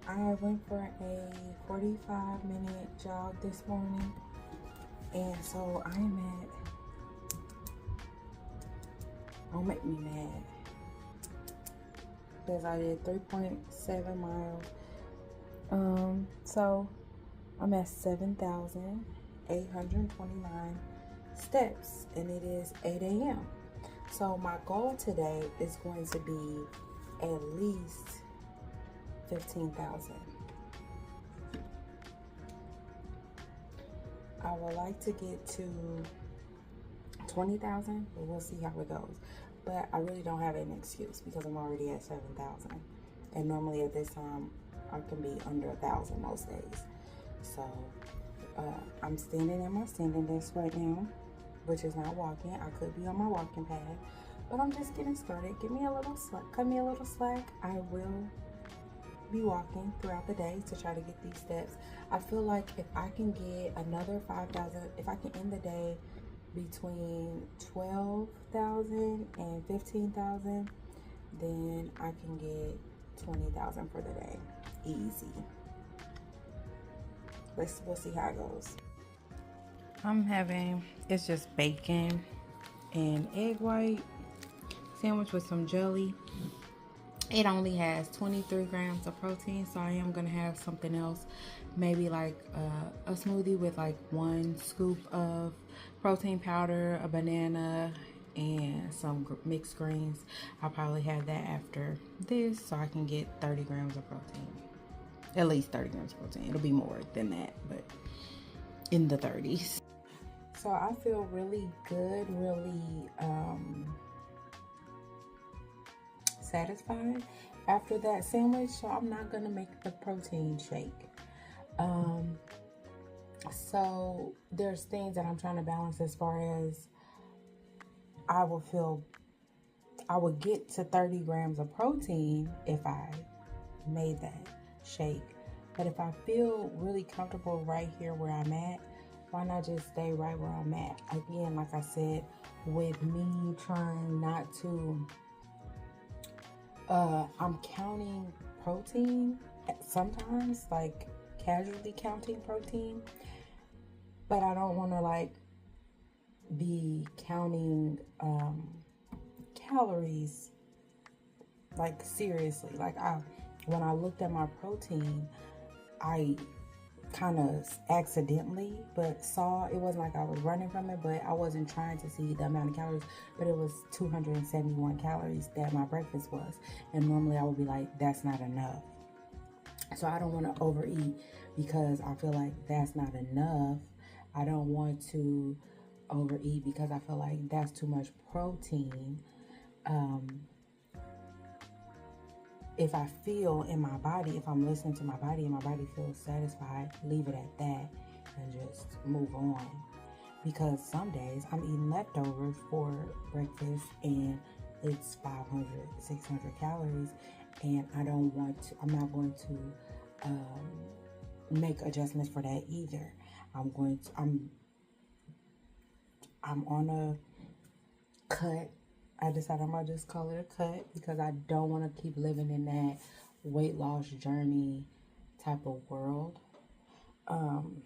I went for a 45-minute jog this morning, and so I am at, don't make me mad, because I did 3.7 miles. So I'm at 7,829 steps, and it is 8 a.m. So my goal today is going to be at least 15,000. I would like to get to 20,000, but we'll see how it goes. But I really don't have an excuse because I'm already at 7,000, and normally at this time I can be under 1,000 most days. So I'm standing in my standing desk right now, which is not walking. I could be on my walking pad, but I'm just getting started. Give me a little slack. Cut me a little slack. I will be walking throughout the day to try to get these steps. I feel like if I can get another 5,000, if I can end the day between 12,000 and 15,000, then I can get 20,000 for the day. Easy. We'll see how it goes. I'm having, it's just bacon and egg white sandwich with some jelly. It only has 23 grams of protein, so I am gonna have something else, maybe like a smoothie with like 1 scoop of protein powder, a banana, and some mixed greens. I'll probably have that after this, so I can get 30 grams of protein. At least 30 grams of protein. It'll be more than that, but in the 30s. So I feel really good, really satisfied after that sandwich, so I'm not gonna make the protein shake. So there's things that I'm trying to balance as far as I would get to 30 grams of protein if I made that shake. But if I feel really comfortable right here where I'm at, why not just stay right where I'm at? Again, like I said, with me trying not to I'm counting protein sometimes, like casually counting protein, but I don't want to like be counting calories like seriously. Like when I looked at my protein, I kind of accidentally but saw, it wasn't like I was running from it, but I wasn't trying to see the amount of calories, but it was 271 calories that my breakfast was, and normally I would be like, that's not enough. So I don't want to overeat because I feel like that's not enough. I don't want to overeat because I feel like that's too much protein. If I feel in my body, if I'm listening to my body and my body feels satisfied, leave it at that and just move on. Because some days I'm eating leftovers for breakfast and it's 500, 600 calories, and I'm not going to make adjustments for that either. I'm on a cut. I decided I'm gonna just call it a cut because I don't want to keep living in that weight loss journey type of world. I'm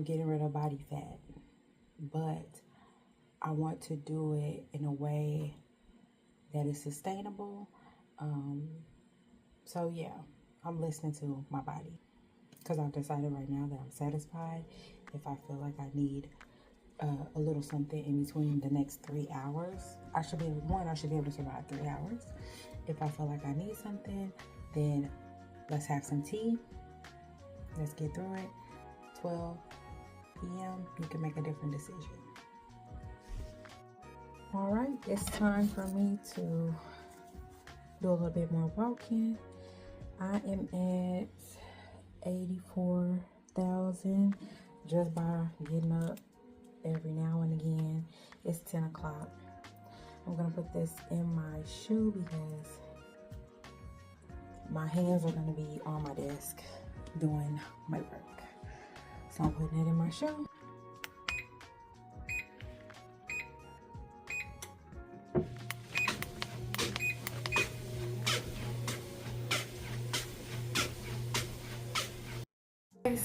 getting rid of body fat, but I want to do it in a way that is sustainable. So yeah, I'm listening to my body because I've decided right now that I'm satisfied. If I feel like I need a little something in between the next 3 hours, I should be able to survive 3 hours. If I feel like I need something, then let's have some tea. Let's get through it. 12 p.m. you can make a different decision. All right, it's time for me to do a little bit more walking. I am at 84,000 just by getting up every now and again. It's 10 o'clock. I'm gonna put this in my shoe because my hands are gonna be on my desk doing my work. So I'm putting it in my shoe.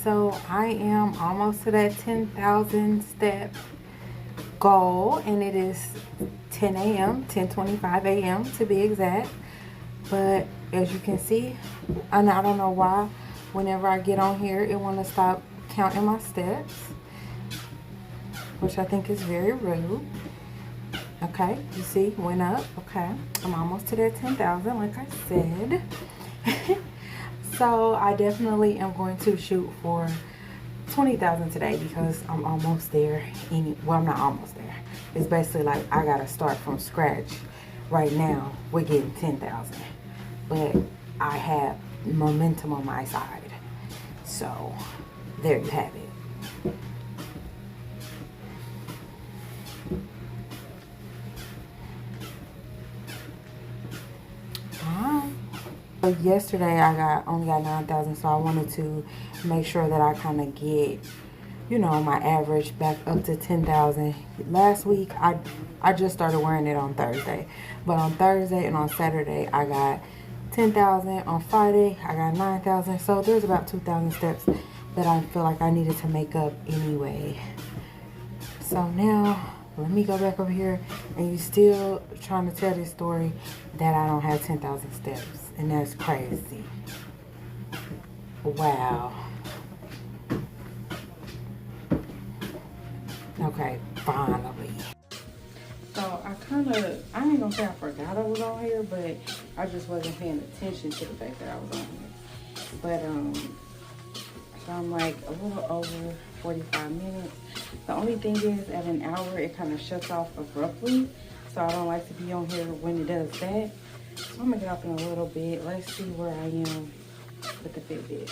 So I am almost to that 10,000 step goal, and it is 10 a.m., 10:25 a.m. to be exact. But as you can see, and I don't know why, whenever I get on here, it want to stop counting my steps, which I think is very rude. Okay, you see, went up. Okay, I'm almost to that 10,000, like I said. So I definitely am going to shoot for 20,000 today because I'm almost there. Well, I'm not almost there. It's basically like I gotta start from scratch right now. We're getting 10,000, but I have momentum on my side. So there you have it. So yesterday I only got 9,000, so I wanted to make sure that I kind of get, you know, my average back up to 10,000. Last week I just started wearing it on Thursday, but on Thursday and on Saturday I got 10,000. On Friday I got 9,000. So there's about 2,000 steps that I feel like I needed to make up anyway. So now let me go back over here, and you still trying to tell this story that I don't have 10,000 steps, and that's crazy. Wow. Okay, finally. So I ain't gonna say I forgot I was on here, but I just wasn't paying attention to the fact that I was on here. But so I'm like a little over 45 minutes. The only thing is, at an hour, it kind of shuts off abruptly. So I don't like to be on here when it does that. So I'm gonna get off in a little bit. Let's see where I am with the Fitbit.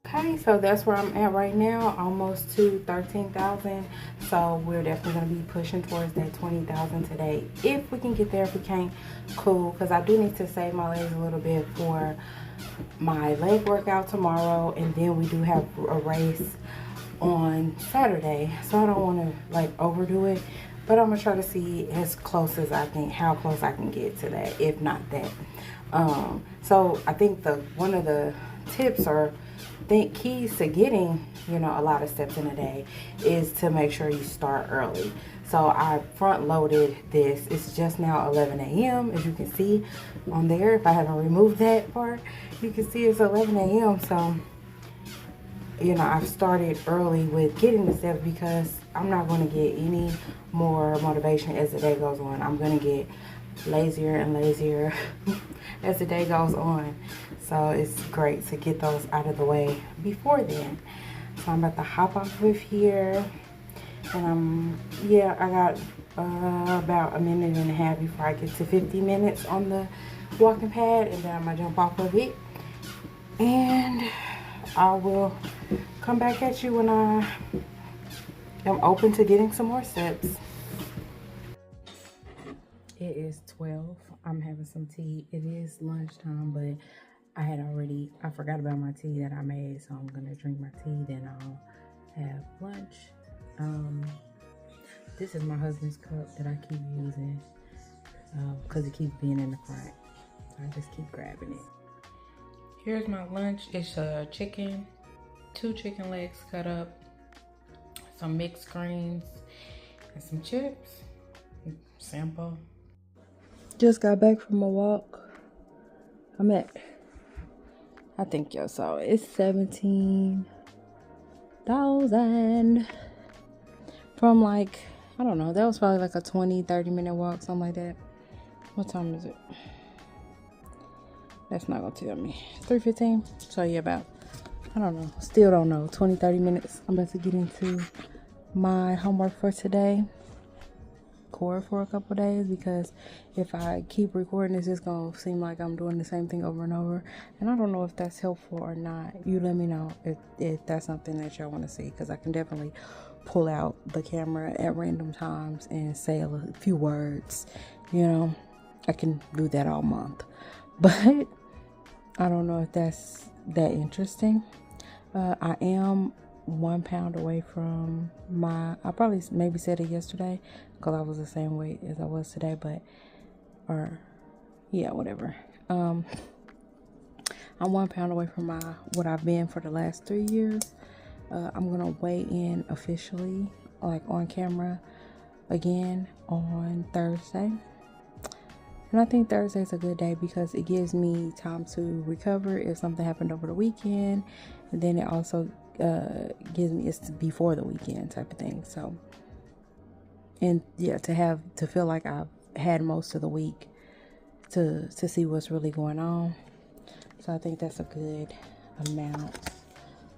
Okay, so that's where I'm at right now, almost to 13,000. So we're definitely gonna be pushing towards that 20,000 today. If we can get there, if we can't, cool. Because I do need to save my legs a little bit for my leg workout tomorrow, and then we do have a race on Saturday, so I don't want to like overdo it, but I'm gonna try to see as close as I can, how close I can get to that, if not that. So I think one of the tips or keys to getting, you know, a lot of steps in a day is to make sure you start early. So I front loaded this. It's just now 11 a.m. as you can see on there. If I haven't removed that part, you can see it's 11 a.m. So, you know, I've started early with getting the steps because I'm not going to get any more motivation as the day goes on. I'm going to get lazier and lazier as the day goes on. So it's great to get those out of the way before then. So I'm about to hop off with here. And I got about a minute and a half before I get to 50 minutes on the walking pad. And then I'm going to jump off of it. And I will come back at you when I am open to getting some more steps. It is 12. I'm having some tea. It is lunchtime, but I forgot about my tea that I made, so I'm gonna drink my tea, then I'll have lunch. This is my husband's cup that I keep using because it keeps being in the front, so I just keep grabbing it. Here's my lunch. It's chicken, 2 chicken legs cut up, some mixed greens, and some chips. Simple. Just got back from a walk. I'm at, I think y'all saw it. It's 17,000 from like, I don't know. That was probably like a 20-30 minute walk, something like that. What time is it? That's not gonna tell me. 3:15. So yeah, about, I don't know. Still don't know. 20-30 minutes. I'm about to get into my homework for today. Record for a couple days, because if I keep recording this, it's gonna seem like I'm doing the same thing over and over, and I don't know if that's helpful or not. You let me know if that's something that y'all want to see, because I can definitely pull out the camera at random times and say a few words. You know, I can do that all month, but I don't know if that's that interesting. I am 1 pound away from I probably maybe said it yesterday because I was the same weight as I was today, whatever. I'm 1 pound away from what I've been for the last 3 years. I'm gonna weigh in officially, like on camera again on Thursday. And I think Thursday's a good day because it gives me time to recover if something happened over the weekend. And then it also gives me, it's before the weekend type of thing. So, and yeah, to feel like I've had most of the week to see what's really going on. So I think that's a good amount.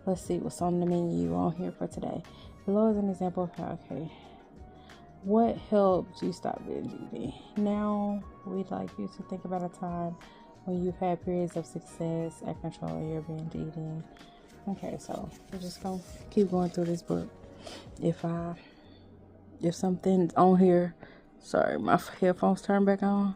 Let's see what's on the menu on here for today. Below is an example of how, okay. What helped you stop binge eating? Now, we'd like you to think about a time when you've had periods of success at controlling your binge eating. Okay, so we're just gonna keep going through this book. If something's on here, sorry, my headphones turned back on.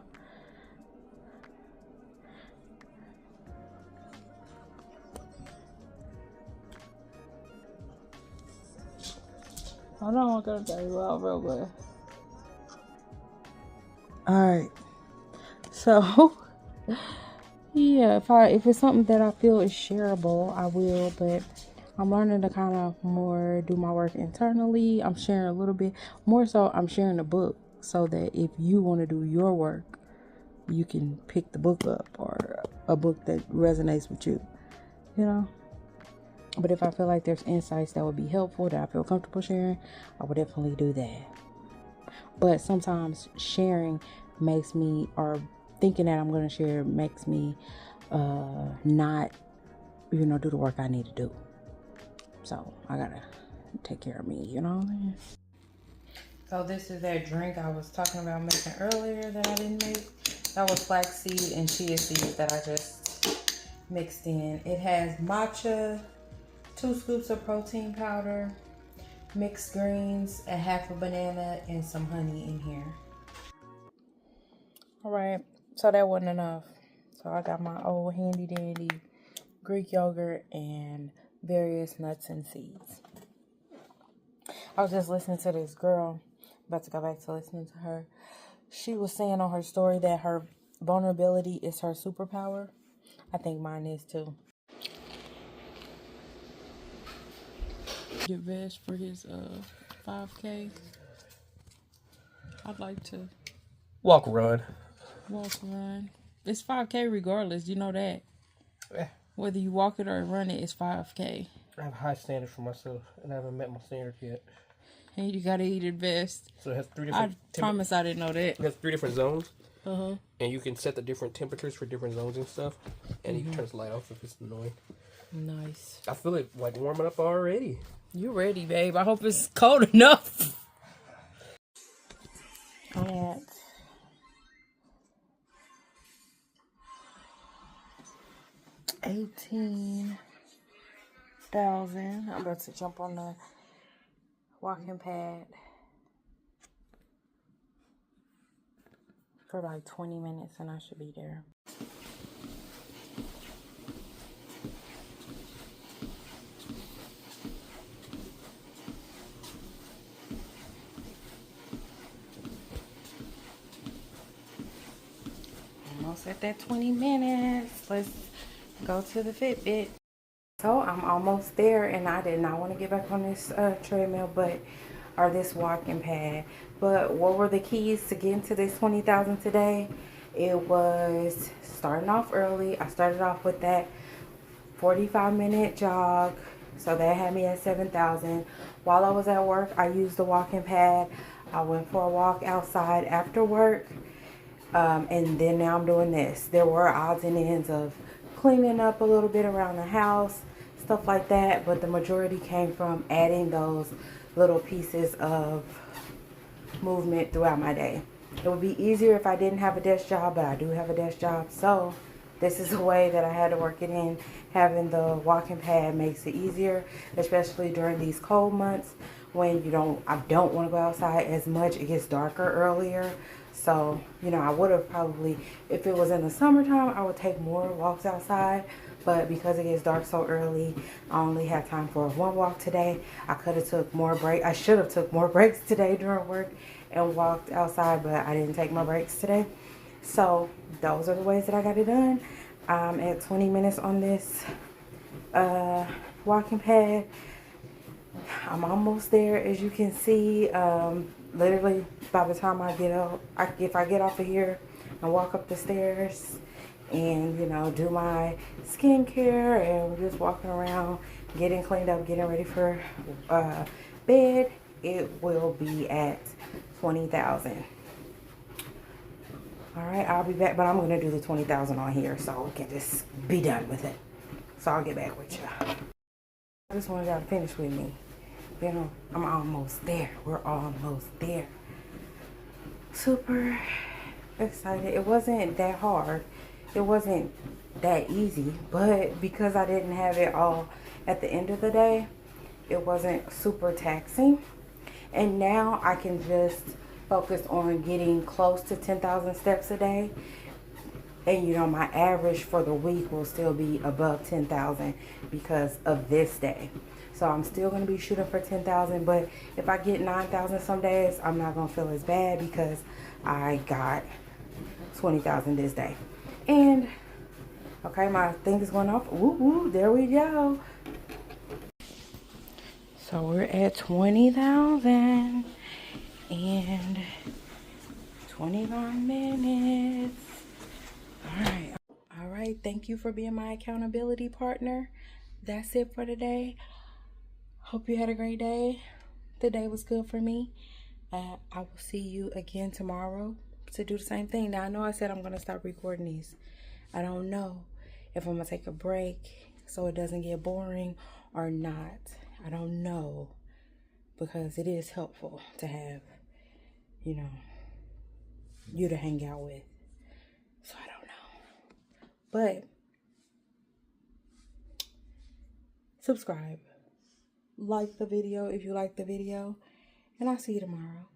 Hold on, I'm gonna turn you out real good. Alright. So yeah, if it's something that I feel is shareable, I will, but I'm learning to kind of more do my work internally. I'm sharing a little bit more, so I'm sharing the book so that if you want to do your work, you can pick the book up or a book that resonates with you, you know. But if I feel like there's insights that would be helpful, that I feel comfortable sharing, I would definitely do that. But sometimes sharing makes me, or thinking that I'm going to share makes me not, do the work I need to do. So I got to take care of me, you know what I mean? So this is that drink I was talking about making earlier that I didn't make. That was flaxseed and chia seeds that I just mixed in. It has matcha, 2 scoops of protein powder, mixed greens, a half a banana, and some honey in here. All right, so that wasn't enough. So I got my old handy dandy Greek yogurt and various nuts and seeds. I was just listening to this girl, about to go back to listening to her. She was saying on her story that her vulnerability is her superpower. I think mine is too. Get vest for his 5K. I'd like to walk run. It's 5K regardless, you know that. Yeah. Whether you walk it or run it, it's 5K. I have high standards for myself, and I haven't met my standard yet. And you gotta eat it best. So it has 3 different... I promise I didn't know that. It has 3 different zones. Uh-huh. And you can set the different temperatures for different zones and stuff. And you can turn this light off if it's annoying. Nice. I feel it like warming up already. You ready, babe. I hope it's cold enough. At 18,000. I'm about to jump on the walking pad for like 20 minutes and I should be there. Almost at that 20 minutes. Let's go to the Fitbit. So I'm almost there, and I did not want to get back on this treadmill, or this walking pad. But what were the keys to getting to this 20,000 today? It was starting off early. I started off with that 45-minute jog, so that had me at 7,000. While I was at work, I used the walking pad. I went for a walk outside after work. And then now I'm doing this. There were odds and ends of cleaning up a little bit around the house, stuff like that, but the majority came from adding those little pieces of movement throughout my day. It would be easier if I didn't have a desk job, but I do have a desk job, so this is a way that I had to work it in. Having the walking pad makes it easier, especially during these cold months when I don't want to go outside as much. It gets darker earlier. So, I would have probably, if it was in the summertime, I would take more walks outside. But because it gets dark so early, I only had time for 1 walk today. I could have took more breaks. I should have took more breaks today during work and walked outside, but I didn't take my breaks today. So those are the ways that I got it done. I'm at 20 minutes on this walking pad. I'm almost there, as you can see. Literally, by the time I get up, if I get off of here and walk up the stairs and, you know, do my skincare and just walking around, getting cleaned up, getting ready for bed, it will be at 20,000. All right, I'll be back, but I'm going to do the 20,000 on here so we can just be done with it. So I'll get back with you. I just wanted y'all to finish with me. You know, I'm almost there. We're almost there. Super excited. It wasn't that hard. It wasn't that easy, but because I didn't have it all at the end of the day, it wasn't super taxing. And now I can just focus on getting close to 10,000 steps a day. And you know, my average for the week will still be above 10,000 because of this day. So I'm still going to be shooting for 10,000. But if I get 9,000 some days, I'm not going to feel as bad because I got 20,000 this day. And, okay, my thing is going off. Woo, woo, there we go. So we're at 20,000 and 29 minutes. All right. Thank you for being my accountability partner. That's it for today. Hope you had a great day. The day was good for me. I will see you again tomorrow to do the same thing. Now, I know I said I'm going to stop recording these. I don't know if I'm going to take a break so it doesn't get boring or not. I don't know, because it is helpful to have, you know, you to hang out with. So I don't know. But subscribe. Like the video if you like the video. And I'll see you tomorrow.